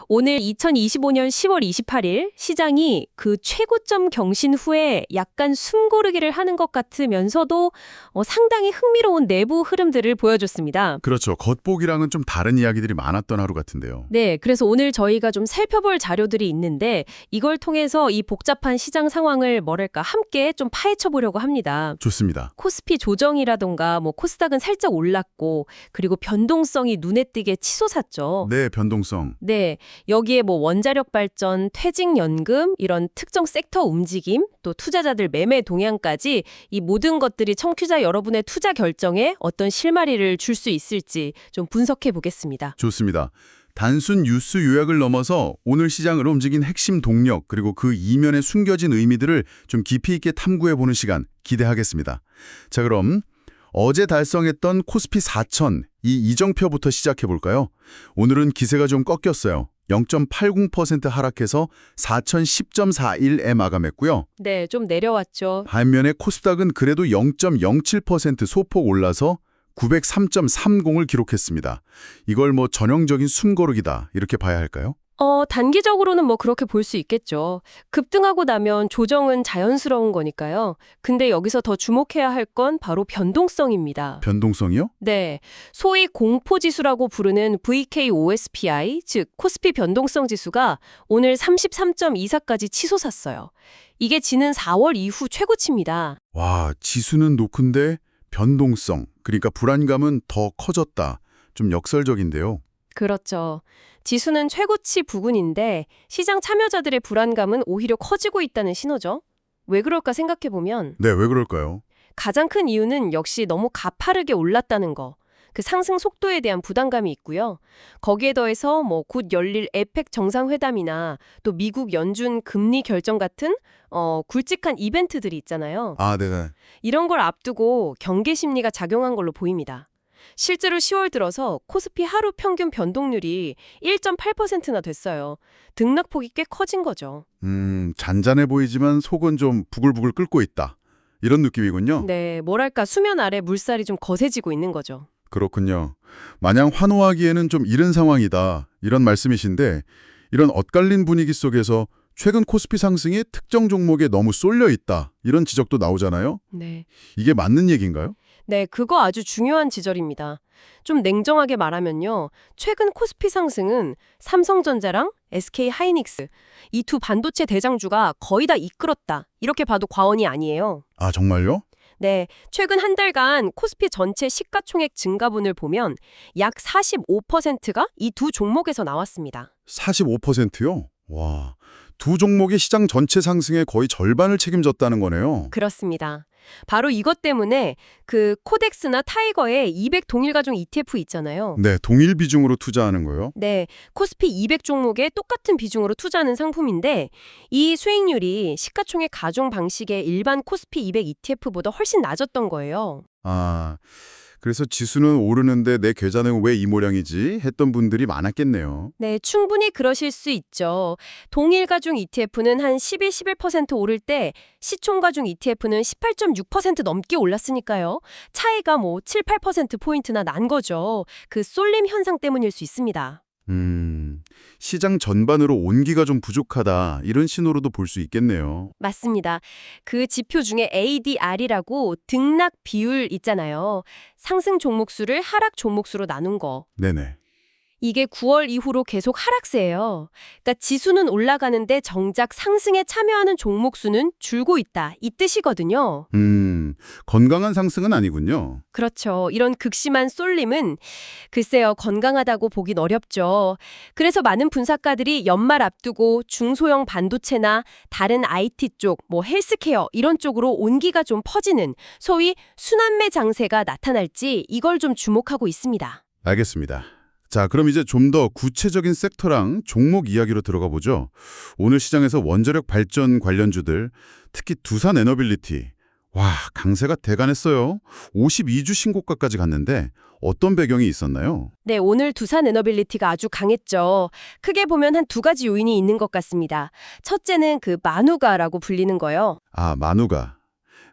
오늘 2025년 10월 28일 시장이 그 최고점 경신 후에 약간 숨고르기를 하는 것 같으면서도 상당히 흥미로운 내부 흐름들을 보여줬습니다. 그렇죠. 겉보기랑은 좀 다른 이야기들이 많았던 하루 같은데요. 네, 그래서 오늘 저희가 좀 살펴볼 자료들이 있는데 이걸 통해서 이 복잡한 시장 상황을 뭐랄까 함께 좀 파헤쳐 보려고 합니다. 좋습니다. 코스피 조정이라던가 코스닥은 살짝 올랐고 그리고 변동성이 눈에 띄게 치솟았죠. 네, 변동성. 네, 여기에 원자력 발전, 퇴직연금 이런 특정 섹터 움직임, 또 투자자들 매매 동향까지 이 모든 것들이 청취자 여러분의 투자 결정에 어떤 실마리를 줄 수 있을지 좀 분석해 보겠습니다. 좋습니다. 단순 뉴스 요약을 넘어서 오늘 시장을 움직인 핵심 동력 그리고 그 이면에 숨겨진 의미들을 좀 깊이 있게 탐구해보는 시간 기대하겠습니다. 자, 그럼 어제 달성했던 코스피 4천 이 이정표부터 시작해볼까요? 오늘은 기세가 좀 꺾였어요. 0.80% 하락해서 4,010.41에 마감했고요. 네, 좀 내려왔죠. 반면에 코스닥은 그래도 0.07% 소폭 올라서 903.30을 기록했습니다. 이걸 전형적인 숨고르기다 이렇게 봐야 할까요? 단기적으로는 그렇게 볼 수 있겠죠. 급등하고 나면 조정은 자연스러운 거니까요. 근데 여기서 더 주목해야 할 건 바로 변동성입니다. 변동성이요? 네, 소위 공포지수라고 부르는 VKOSPI, 즉 코스피 변동성 지수가 오늘 33.24까지 치솟았어요. 이게 지난 4월 이후 최고치입니다. 와, 지수는 높은데 변동성, 그러니까 불안감은 더 커졌다. 좀 역설적인데요. 그렇죠. 지수는 최고치 부근인데 시장 참여자들의 불안감은 오히려 커지고 있다는 신호죠. 왜 그럴까 생각해보면 네, 왜 그럴까요? 가장 큰 이유는 역시 너무 가파르게 올랐다는 거. 그 상승 속도에 대한 부담감이 있고요. 거기에 더해서 곧 열릴 에펙 정상회담이나 또 미국 연준 금리 결정 같은 굵직한 이벤트들이 있잖아요. 아, 네네. 이런 걸 앞두고 경계 심리가 작용한 걸로 보입니다. 실제로 10월 들어서 코스피 하루 평균 변동률이 1.8%나 됐어요. 등락폭이 꽤 커진 거죠. 잔잔해 보이지만 속은 좀 부글부글 끓고 있다. 이런 느낌이군요. 네, 뭐랄까 수면 아래 물살이 좀 거세지고 있는 거죠. 그렇군요. 마냥 환호하기에는 좀 이른 상황이다. 이런 말씀이신데 이런 엇갈린 분위기 속에서 최근 코스피 상승이 특정 종목에 너무 쏠려 있다. 이런 지적도 나오잖아요. 네. 이게 맞는 얘기인가요? 네, 그거 아주 중요한 지적입니다. 좀 냉정하게 말하면요. 최근 코스피 상승은 삼성전자랑 SK하이닉스 이 두 반도체 대장주가 거의 다 이끌었다. 이렇게 봐도 과언이 아니에요. 아, 정말요? 네, 최근 한 달간 코스피 전체 시가총액 증가분을 보면 약 45%가 이 두 종목에서 나왔습니다. 45%요? 와, 두 종목의 시장 전체 상승의 거의 절반을 책임졌다는 거네요. 그렇습니다. 바로 이것 때문에 그 코덱스나 타이거의 200 동일가중 ETF 있잖아요. 네, 동일 비중으로 투자하는 거요? 네, 코스피 200 종목에 똑같은 비중으로 투자하는 상품인데 이 수익률이 시가총액 가중 방식의 일반 코스피 200 ETF보다 훨씬 낮았던 거예요. 아, 그래서 지수는 오르는데 내 계좌는 왜 이 모양이지? 했던 분들이 많았겠네요. 네, 충분히 그러실 수 있죠. 동일가중 ETF는 한 12, 11% 오를 때 시총가중 ETF는 18.6% 넘게 올랐으니까요. 차이가 7, 8%포인트나 난 거죠. 그 쏠림 현상 때문일 수 있습니다. 시장 전반으로 온기가 좀 부족하다. 이런 신호로도 볼 수 있겠네요. 맞습니다. 그 지표 중에 ADR이라고 등락 비율 있잖아요. 상승 종목수를 하락 종목수로 나눈 거. 네네. 이게 9월 이후로 계속 하락세예요. 그러니까 지수는 올라가는데 정작 상승에 참여하는 종목 수는 줄고 있다. 이 뜻이거든요. 건강한 상승은 아니군요. 그렇죠. 이런 극심한 쏠림은 글쎄요, 건강하다고 보긴 어렵죠. 그래서 많은 분석가들이 연말 앞두고 중소형 반도체나 다른 IT 쪽, 헬스케어 이런 쪽으로 온기가 좀 퍼지는 소위 순환매 장세가 나타날지 이걸 좀 주목하고 있습니다. 알겠습니다. 자, 그럼 이제 좀 더 구체적인 섹터랑 종목 이야기로 들어가 보죠. 오늘 시장에서 원자력 발전 관련주들, 특히 두산 에너빌리티. 와, 강세가 대간했어요. 52주 신고가까지 갔는데 어떤 배경이 있었나요? 네, 오늘 두산 에너빌리티가 아주 강했죠. 크게 보면 한 두 가지 요인이 있는 것 같습니다. 첫째는 그 마누가라고 불리는 거요. 아, 마누가.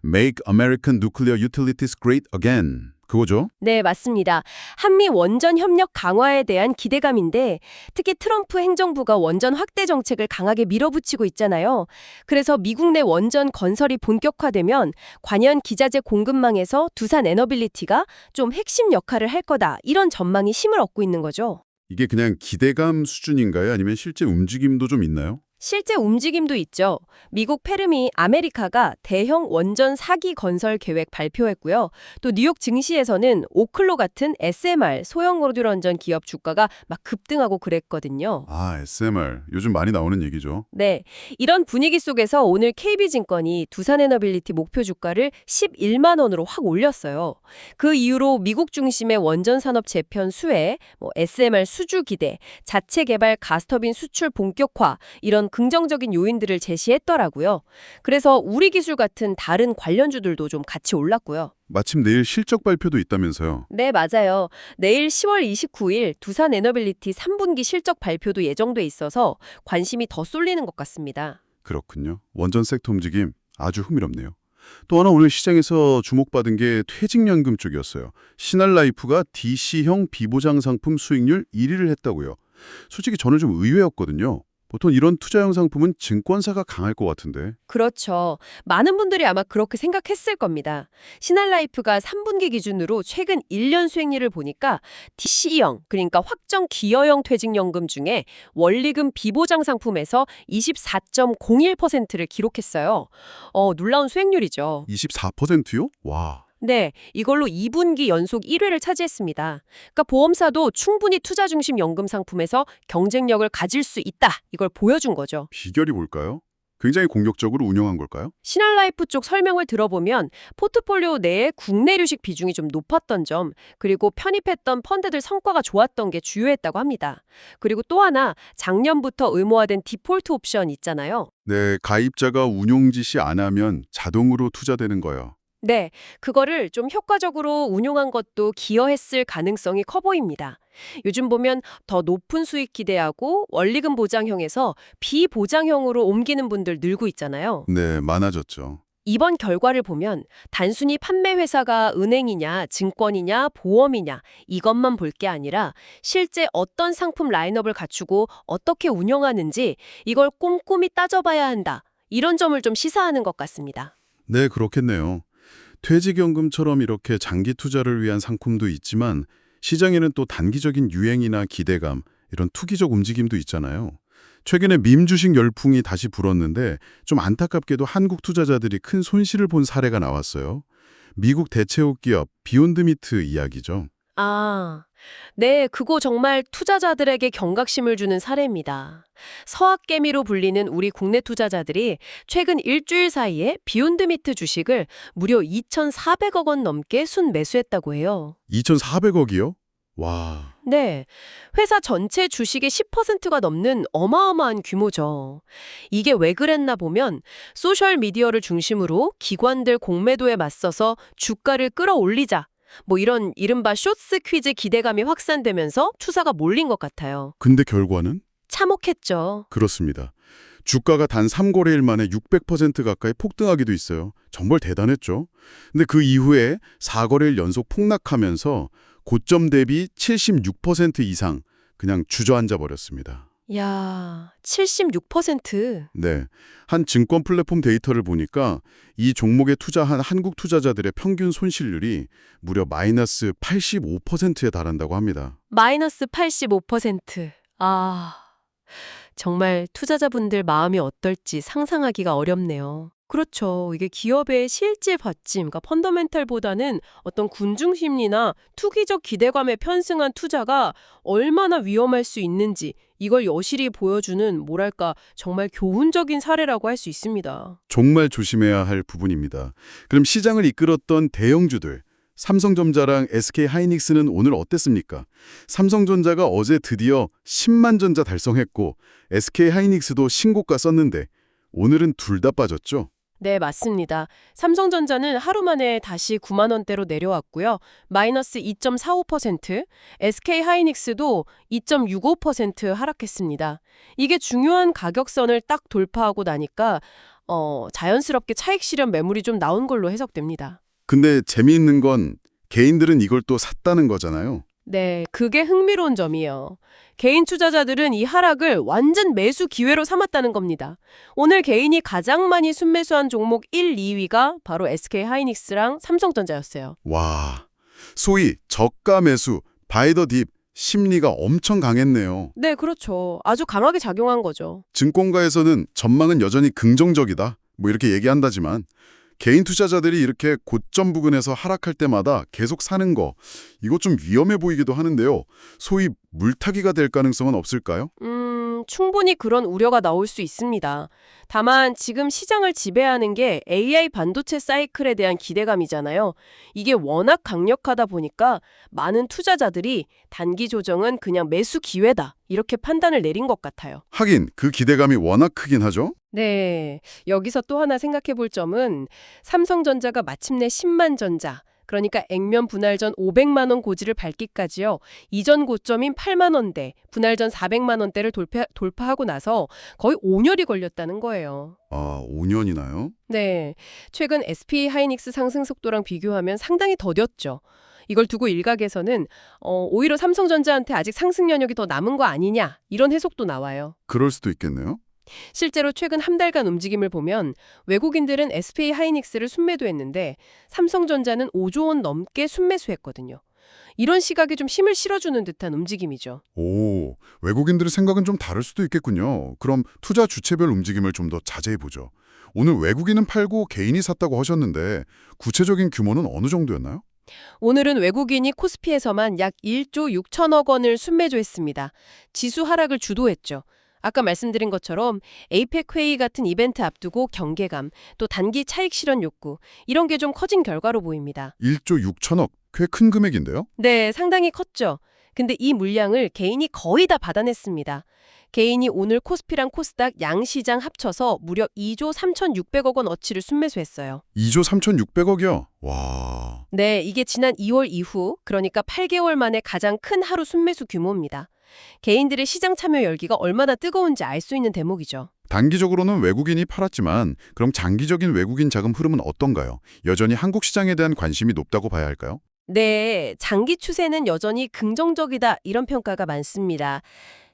Make American Nuclear Utilities Great Again. 그거죠? 네, 맞습니다. 한미 원전 협력 강화에 대한 기대감인데 특히 트럼프 행정부가 원전 확대 정책을 강하게 밀어붙이고 있잖아요. 그래서 미국 내 원전 건설이 본격화되면 관연 기자재 공급망에서 두산 에너빌리티가 좀 핵심 역할을 할 거다. 이런 전망이 힘을 얻고 있는 거죠. 이게 그냥 기대감 수준인가요? 아니면 실제 움직임도 좀 있나요? 실제 움직임도 있죠. 미국 페르미 아메리카가 대형 원전 4기 건설 계획 발표했고요. 또 뉴욕 증시에서는 오클로 같은 SMR 소형 모듈 원전 기업 주가가 막 급등하고 그랬거든요. 아, SMR. 요즘 많이 나오는 얘기죠. 네, 이런 분위기 속에서 오늘 KB증권이 두산에너빌리티 목표 주가를 11만 원으로 확 올렸어요. 그 이후로 미국 중심의 원전 산업 재편 수혜, SMR 수주 기대, 자체 개발 가스터빈 수출 본격화 이런 긍정적인 요인들을 제시했더라고요. 그래서 우리 기술 같은 다른 관련주들도 좀 같이 올랐고요. 마침 내일 실적 발표도 있다면서요. 네, 맞아요. 내일 10월 29일 두산 에너빌리티 3분기 실적 발표도 예정돼 있어서 관심이 더 쏠리는 것 같습니다. 그렇군요. 원전 섹터 움직임 아주 흥미롭네요. 또 하나 오늘 시장에서 주목받은 게 퇴직연금 쪽이었어요. 신한라이프가 DC형 비보장 상품 수익률 1위를 했다고요. 솔직히 저는 좀 의외였거든요. 보통 이런 투자형 상품은 증권사가 강할 것 같은데. 그렇죠. 많은 분들이 아마 그렇게 생각했을 겁니다. 신한라이프가 3분기 기준으로 최근 1년 수익률을 보니까 DC형, 그러니까 확정 기여형 퇴직연금 중에 원리금 비보장 상품에서 24.01%를 기록했어요. 놀라운 수익률이죠. 24%요? 와. 네, 이걸로 2분기 연속 1위를 차지했습니다. 그러니까 보험사도 충분히 투자 중심 연금 상품에서 경쟁력을 가질 수 있다. 이걸 보여준 거죠. 비결이 뭘까요? 굉장히 공격적으로 운영한 걸까요? 신한라이프 쪽 설명을 들어보면 포트폴리오 내에 국내 주식 비중이 좀 높았던 점, 그리고 편입했던 펀드들 성과가 좋았던 게 주요했다고 합니다. 그리고 또 하나 작년부터 의무화된 디폴트 옵션 있잖아요. 네, 가입자가 운용 지시 안 하면 자동으로 투자되는 거요. 네, 그거를 좀 효과적으로 운용한 것도 기여했을 가능성이 커 보입니다. 요즘 보면 더 높은 수익 기대하고 원리금 보장형에서 비보장형으로 옮기는 분들 늘고 있잖아요. 네, 많아졌죠. 이번 결과를 보면 단순히 판매 회사가 은행이냐, 증권이냐, 보험이냐 이것만 볼 게 아니라 실제 어떤 상품 라인업을 갖추고 어떻게 운영하는지 이걸 꼼꼼히 따져봐야 한다. 이런 점을 좀 시사하는 것 같습니다. 네, 그렇겠네요. 퇴직연금처럼 이렇게 장기 투자를 위한 상품도 있지만 시장에는 또 단기적인 유행이나 기대감, 이런 투기적 움직임도 있잖아요. 최근에 밈 주식 열풍이 다시 불었는데 좀 안타깝게도 한국 투자자들이 큰 손실을 본 사례가 나왔어요. 미국 대체육 기업 비욘드미트 이야기죠. 아, 네, 그거 정말 투자자들에게 경각심을 주는 사례입니다. 서학개미로 불리는 우리 국내 투자자들이 최근 일주일 사이에 비욘드미트 주식을 무려 2,400억 원 넘게 순매수했다고 해요. 2,400억이요? 와, 네, 회사 전체 주식의 10%가 넘는 어마어마한 규모죠. 이게 왜 그랬나 보면 소셜미디어를 중심으로 기관들 공매도에 맞서서 주가를 끌어올리자. 이런 이른바 쇼츠 퀴즈 기대감이 확산되면서 투자가 몰린 것 같아요. 근데 결과는? 참혹했죠. 그렇습니다. 주가가 단 3거래일 만에 600% 가까이 폭등하기도 있어요. 정말 대단했죠. 근데 그 이후에 4거래일 연속 폭락하면서 고점 대비 76% 이상 그냥 주저앉아 버렸습니다. 야, 76%. 네. 한 증권 플랫폼 데이터를 보니까 이 종목에 투자한 한국 투자자들의 평균 손실률이 무려 마이너스 85%에 달한다고 합니다. 마이너스 85%. 아, 정말 투자자분들 마음이 어떨지 상상하기가 어렵네요. 그렇죠. 이게 기업의 실제 받침, 그러니까 펀더멘탈보다는 어떤 군중 심리나 투기적 기대감에 편승한 투자가 얼마나 위험할 수 있는지 이걸 여실히 보여주는 뭐랄까 정말 교훈적인 사례라고 할 수 있습니다. 정말 조심해야 할 부분입니다. 그럼 시장을 이끌었던 대형주들, 삼성전자랑 SK하이닉스는 오늘 어땠습니까? 삼성전자가 어제 드디어 10만 전자 달성했고 SK하이닉스도 신고가 썼는데 오늘은 둘 다 빠졌죠? 네, 맞습니다. 삼성전자는 하루 만에 다시 9만 원대로 내려왔고요. 마이너스 2.45%, SK하이닉스도 2.65% 하락했습니다. 이게 중요한 가격선을 딱 돌파하고 나니까 자연스럽게 차익 실현 매물이 좀 나온 걸로 해석됩니다. 근데 재미있는 건 개인들은 이걸 또 샀다는 거잖아요. 네, 그게 흥미로운 점이에요. 개인 투자자들은 이 하락을 완전 매수 기회로 삼았다는 겁니다. 오늘 개인이 가장 많이 순매수한 종목 1, 2위가 바로 SK하이닉스랑 삼성전자였어요. 와, 소위 저가 매수, 바이 더 딥 심리가 엄청 강했네요. 네, 그렇죠. 아주 강하게 작용한 거죠. 증권가에서는 전망은 여전히 긍정적이다, 뭐 이렇게 얘기한다지만 개인 투자자들이 이렇게 고점 부근에서 하락할 때마다 계속 사는 거, 이거 좀 위험해 보이기도 하는데요. 소위 물타기가 될 가능성은 없을까요? 충분히 그런 우려가 나올 수 있습니다. 다만 지금 시장을 지배하는 게 AI 반도체 사이클에 대한 기대감이잖아요. 이게 워낙 강력하다 보니까 많은 투자자들이 단기 조정은 그냥 매수 기회다, 이렇게 판단을 내린 것 같아요. 하긴 그 기대감이 워낙 크긴 하죠. 네, 여기서 또 하나 생각해 볼 점은 삼성전자가 마침내 10만 전자, 그러니까 액면 분할 전 500만 원 고지를 밟기까지요. 이전 고점인 8만 원대, 분할 전 400만 원대를 돌파하고 나서 거의 5년이 걸렸다는 거예요. 아, 5년이나요? 네, 최근 SK 하이닉스 상승 속도랑 비교하면 상당히 더뎠죠. 이걸 두고 일각에서는 오히려 삼성전자한테 아직 상승 연역이 더 남은 거 아니냐, 이런 해석도 나와요. 그럴 수도 있겠네요. 실제로 최근 한 달간 움직임을 보면 외국인들은 SK하이닉스를 순매도했는데 삼성전자는 5조 원 넘게 순매수했거든요. 이런 시각에 좀 힘을 실어주는 듯한 움직임이죠. 오, 외국인들의 생각은 좀 다를 수도 있겠군요. 그럼 투자 주체별 움직임을 좀 더 자세히 보죠. 오늘 외국인은 팔고 개인이 샀다고 하셨는데 구체적인 규모는 어느 정도였나요? 오늘은 외국인이 코스피에서만 약 1조 6천억 원을 순매도했습니다. 지수 하락을 주도했죠. 아까 말씀드린 것처럼 에이펙 회의 같은 이벤트 앞두고 경계감, 또 단기 차익 실현 욕구, 이런 게 좀 커진 결과로 보입니다. 1조 6천억, 꽤 큰 금액인데요? 네, 상당히 컸죠. 근데 이 물량을 개인이 거의 다 받아냈습니다. 개인이 오늘 코스피랑 코스닥 양시장 합쳐서 무려 2조 3,600억 원 어치를 순매수했어요. 2조 3,600억이요? 와, 네, 이게 지난 2월 이후, 그러니까 8개월 만에 가장 큰 하루 순매수 규모입니다. 개인들의 시장 참여 열기가 얼마나 뜨거운지 알 수 있는 대목이죠. 단기적으로는 외국인이 팔았지만 그럼 장기적인 외국인 자금 흐름은 어떤가요? 여전히 한국 시장에 대한 관심이 높다고 봐야 할까요? 네, 장기 추세는 여전히 긍정적이다, 이런 평가가 많습니다.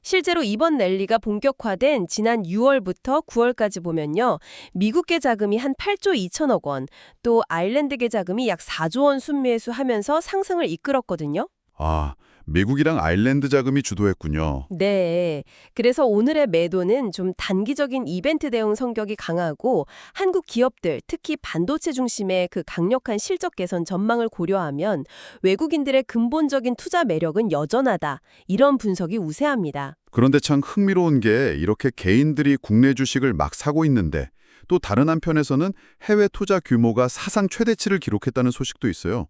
실제로 이번 랠리가 본격화된 지난 6월부터 9월까지 보면요. 미국계 자금이 한 8조 2천억 원, 또 아일랜드계 자금이 약 4조 원 순매수하면서 상승을 이끌었거든요. 아, 미국이랑 아일랜드 자금이 주도했군요. 네. 그래서 오늘의 매도는 좀 단기적인 이벤트 대응 성격이 강하고 한국 기업들, 특히 반도체 중심의 그 강력한 실적 개선 전망을 고려하면 외국인들의 근본적인 투자 매력은 여전하다, 이런 분석이 우세합니다. 그런데 참 흥미로운 게 이렇게 개인들이 국내 주식을 막 사고 있는데 또 다른 한편에서는 해외 투자 규모가 사상 최대치를 기록했다는 소식도 있어요.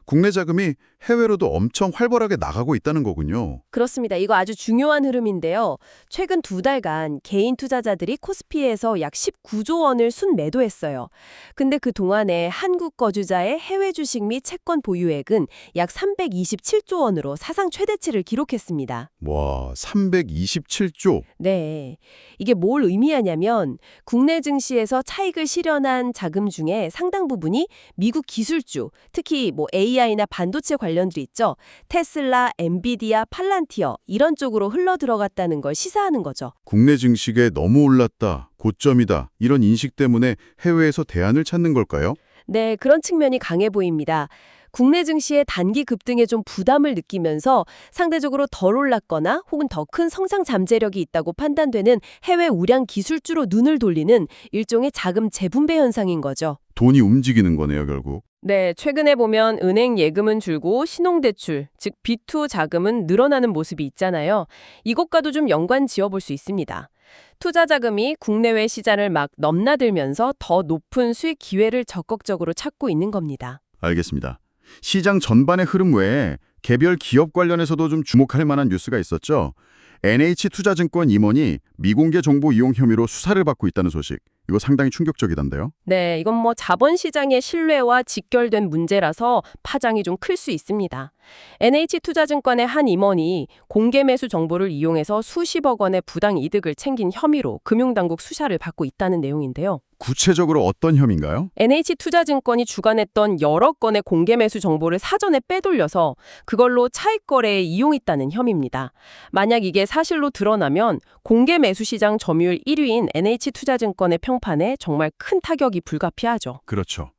국내 자금이 해외로도 엄청 활발하게 나가고 있다는 거군요. 그렇습니다. 이거 아주 중요한 흐름인데요. 최근 2달간 개인 투자자들이 코스피에서 약 19조 원을 순매도했어요. 근데 그 동안에 한국 거주자의 해외 주식 및 채권 보유액은 약 327조 원으로 사상 최대치를 기록했습니다. 와, 327조. 네. 이게 뭘 의미하냐면 국내 증시에서 차익을 실현한 자금 중에 상당 부분이 미국 기술주, 특히 AI나 반도체 관련들 있죠. 테슬라, 엔비디아, 팔란티어 이런 쪽으로 흘러 들어갔다는 걸 시사하는 거죠. 국내 증시가 너무 올랐다, 고점이다, 이런 인식 때문에 해외에서 대안을 찾는 걸까요? 네, 그런 측면이 강해 보입니다. 국내 증시의 단기 급등에 좀 부담을 느끼면서 상대적으로 덜 올랐거나 혹은 더 큰 성장 잠재력이 있다고 판단되는 해외 우량 기술주로 눈을 돌리는 일종의 자금 재분배 현상인 거죠. 돈이 움직이는 거네요, 결국. 네, 최근에 보면 은행 예금은 줄고 신용대출, 즉 B2 자금은 늘어나는 모습이 있잖아요. 이것과도 좀 연관 지어볼 수 있습니다. 투자 자금이 국내외 시장을 막 넘나들면서 더 높은 수익 기회를 적극적으로 찾고 있는 겁니다. 알겠습니다. 시장 전반의 흐름 외에 개별 기업 관련해서도 좀 주목할 만한 뉴스가 있었죠. NH투자증권 임원이 미공개 정보 이용 혐의로 수사를 받고 있다는 소식. 이거 상당히 충격적이던데요. 네, 이건 뭐 자본시장의 신뢰와 직결된 문제라서 파장이 좀 클 수 있습니다. NH투자증권의 한 임원이 공개 매수 정보를 이용해서 수십억 원의 부당 이득을 챙긴 혐의로 금융당국 수사를 받고 있다는 내용인데요. 구체적으로 어떤 혐의인가요? NH투자증권이 주관했던 여러 건의 공개 매수 정보를 사전에 빼돌려서 그걸로 차익 거래에 이용했다는 혐의입니다. 만약 이게 사실로 드러나면 공개 매수 시장 점유율 1위인 NH투자증권의 평판에 정말 큰 타격이 불가피하죠. 그렇죠.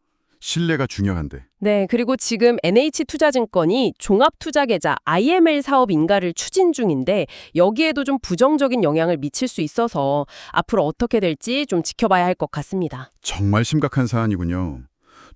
신뢰가 중요한데. 네, 그리고 지금 NH투자증권이 종합투자계좌 IML 사업 인가를 추진 중인데 여기에도 좀 부정적인 영향을 미칠 수 있어서 앞으로 어떻게 될지 좀 지켜봐야 할 것 같습니다. 정말 심각한 사안이군요.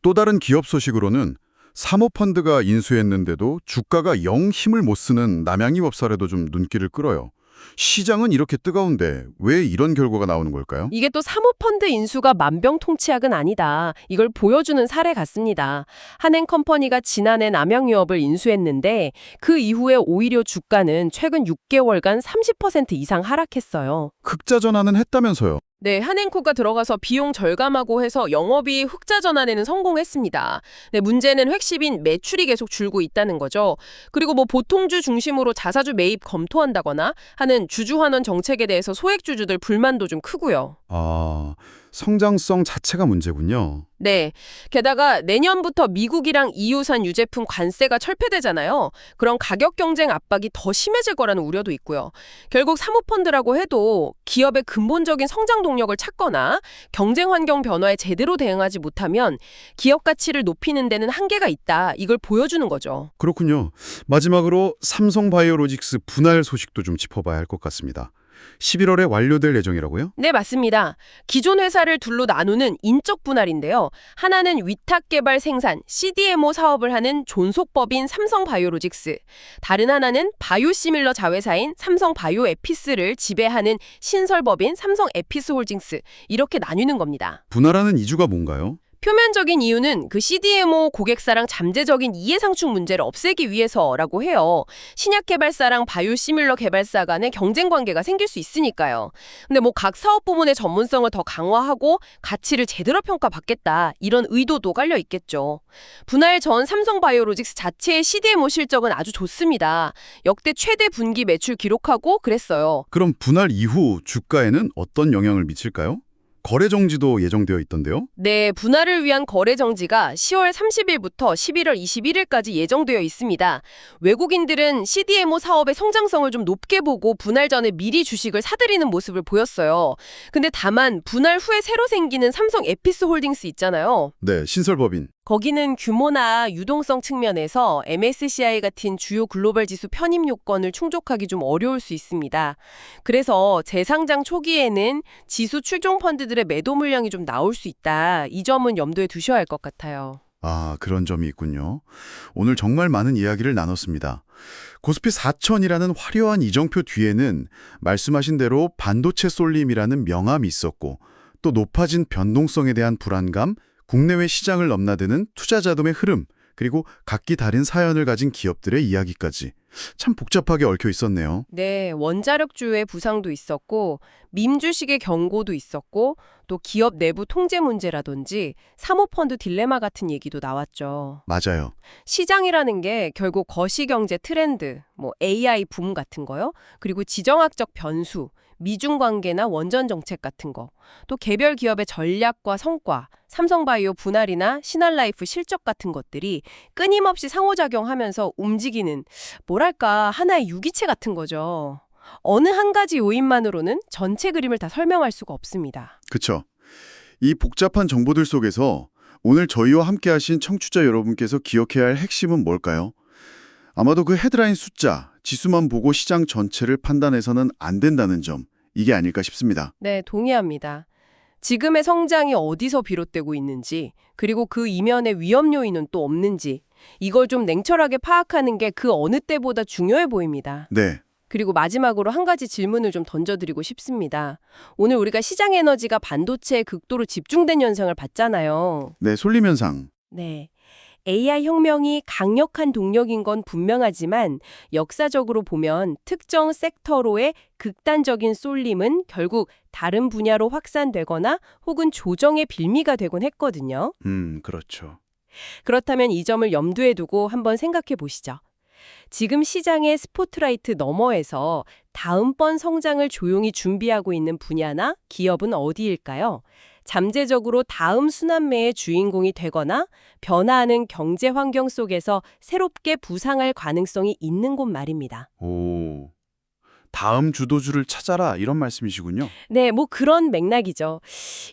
또 다른 기업 소식으로는 사모펀드가 인수했는데도 주가가 영 힘을 못 쓰는 남양유업 사례도 좀 눈길을 끌어요. 시장은 이렇게 뜨거운데 왜 이런 결과가 나오는 걸까요? 이게 또 사모펀드 인수가 만병통치약은 아니다. 이걸 보여주는 사례 같습니다. 한행컴퍼니가 지난해 남양유업을 인수했는데 그 이후에 오히려 주가는 최근 6개월간 30% 이상 하락했어요. 흑자 전환은 했다면서요. 네, 한행코가 들어가서 비용 절감하고 해서 영업이 흑자 전환에는 성공했습니다. 네, 문제는 핵심인 매출이 계속 줄고 있다는 거죠. 그리고 뭐 보통주 중심으로 자사주 매입 검토한다거나 하는 주주환원 정책에 대해서 소액주주들 불만도 좀 크고요. 아, 성장성 자체가 문제군요. 네. 게다가 내년부터 미국이랑 EU산 유제품 관세가 철폐되잖아요. 그런 가격 경쟁 압박이 더 심해질 거라는 우려도 있고요. 결국 사모펀드라고 해도 기업의 근본적인 성장 동력을 찾거나 경쟁 환경 변화에 제대로 대응하지 못하면 기업 가치를 높이는 데는 한계가 있다. 이걸 보여주는 거죠. 그렇군요. 마지막으로 삼성바이오로직스 분할 소식도 좀 짚어봐야 할 것 같습니다. 11월에 완료될 예정이라고요? 네, 맞습니다. 기존 회사를 둘로 나누는 인적 분할인데요. 하나는 위탁 개발 생산, CDMO 사업을 하는 존속법인 삼성바이오로직스, 다른 하나는 바이오시밀러 자회사인 삼성바이오에피스를 지배하는 신설법인 삼성에피스홀딩스, 이렇게 나뉘는 겁니다. 분할하는 이유가 뭔가요? 표면적인 이유는 그 CDMO 고객사랑 잠재적인 이해상충 문제를 없애기 위해서라고 해요. 신약 개발사랑 바이오시밀러 개발사 간의 경쟁 관계가 생길 수 있으니까요. 근데 뭐 각 사업 부문의 전문성을 더 강화하고 가치를 제대로 평가받겠다. 이런 의도도 깔려 있겠죠. 분할 전 삼성바이오로직스 자체의 CDMO 실적은 아주 좋습니다. 역대 최대 분기 매출 기록하고 그랬어요. 그럼 분할 이후 주가에는 어떤 영향을 미칠까요? 거래 정지도 예정되어 있던데요? 네, 분할을 위한 거래 정지가 10월 30일부터 11월 21일까지 예정되어 있습니다. 외국인들은 CDMO 사업의 성장성을 좀 높게 보고 분할 전에 미리 주식을 사들이는 모습을 보였어요. 근데 다만 분할 후에 새로 생기는 삼성 에피스홀딩스 있잖아요. 네, 신설법인. 거기는 규모나 유동성 측면에서 MSCI 같은 주요 글로벌 지수 편입 요건을 충족하기 좀 어려울 수 있습니다. 그래서 재상장 초기에는 지수 출종 펀드들의 매도 물량이 좀 나올 수 있다. 이 점은 염두에 두셔야 할 것 같아요. 아, 그런 점이 있군요. 오늘 정말 많은 이야기를 나눴습니다. 코스피 4000이라는 화려한 이정표 뒤에는 말씀하신 대로 반도체 쏠림이라는 명암이 있었고 또 높아진 변동성에 대한 불안감, 국내외 시장을 넘나드는 투자 자금의 흐름, 그리고 각기 다른 사연을 가진 기업들의 이야기까지 참 복잡하게 얽혀 있었네요. 네, 원자력주의 부상도 있었고 밈주식의 경고도 있었고 또 기업 내부 통제 문제라든지 사모펀드 딜레마 같은 얘기도 나왔죠. 맞아요. 시장이라는 게 결국 거시경제 트렌드, 뭐 AI 붐 같은 거요. 그리고 지정학적 변수, 미중 관계나 원전 정책 같은 거, 또 개별 기업의 전략과 성과, 삼성바이오 분할이나 신한라이프 실적 같은 것들이 끊임없이 상호작용하면서 움직이는 뭐랄까 하나의 유기체 같은 거죠. 어느 한 가지 요인만으로는 전체 그림을 다 설명할 수가 없습니다. 그쵸. 이 복잡한 정보들 속에서 오늘 저희와 함께 하신 청취자 여러분께서 기억해야 할 핵심은 뭘까요? 아마도 그 헤드라인 숫자, 지수만 보고 시장 전체를 판단해서는 안 된다는 점, 이게 아닐까 싶습니다. 네, 동의합니다. 지금의 성장이 어디서 비롯되고 있는지, 그리고 그 이면의 위험 요인은 또 없는지, 이걸 좀 냉철하게 파악하는 게 그 어느 때보다 중요해 보입니다. 네. 그리고 마지막으로 한 가지 질문을 좀 던져드리고 싶습니다. 오늘 우리가 시장 에너지가 반도체에 극도로 집중된 현상을 봤잖아요. 네, 솔림 현상. 네. AI 혁명이 강력한 동력인 건 분명하지만 역사적으로 보면 특정 섹터로의 극단적인 쏠림은 결국 다른 분야로 확산되거나 혹은 조정의 빌미가 되곤 했거든요. 그렇죠. 그렇다면 이 점을 염두에 두고 한번 생각해 보시죠. 지금 시장의 스포트라이트 너머에서 다음번 성장을 조용히 준비하고 있는 분야나 기업은 어디일까요? 잠재적으로 다음 순환매의 주인공이 되거나 변화하는 경제 환경 속에서 새롭게 부상할 가능성이 있는 곳 말입니다. 오, 다음 주도주를 찾아라 이런 말씀이시군요. 네, 뭐 그런 맥락이죠.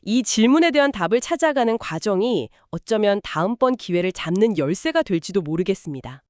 이 질문에 대한 답을 찾아가는 과정이 어쩌면 다음번 기회를 잡는 열쇠가 될지도 모르겠습니다.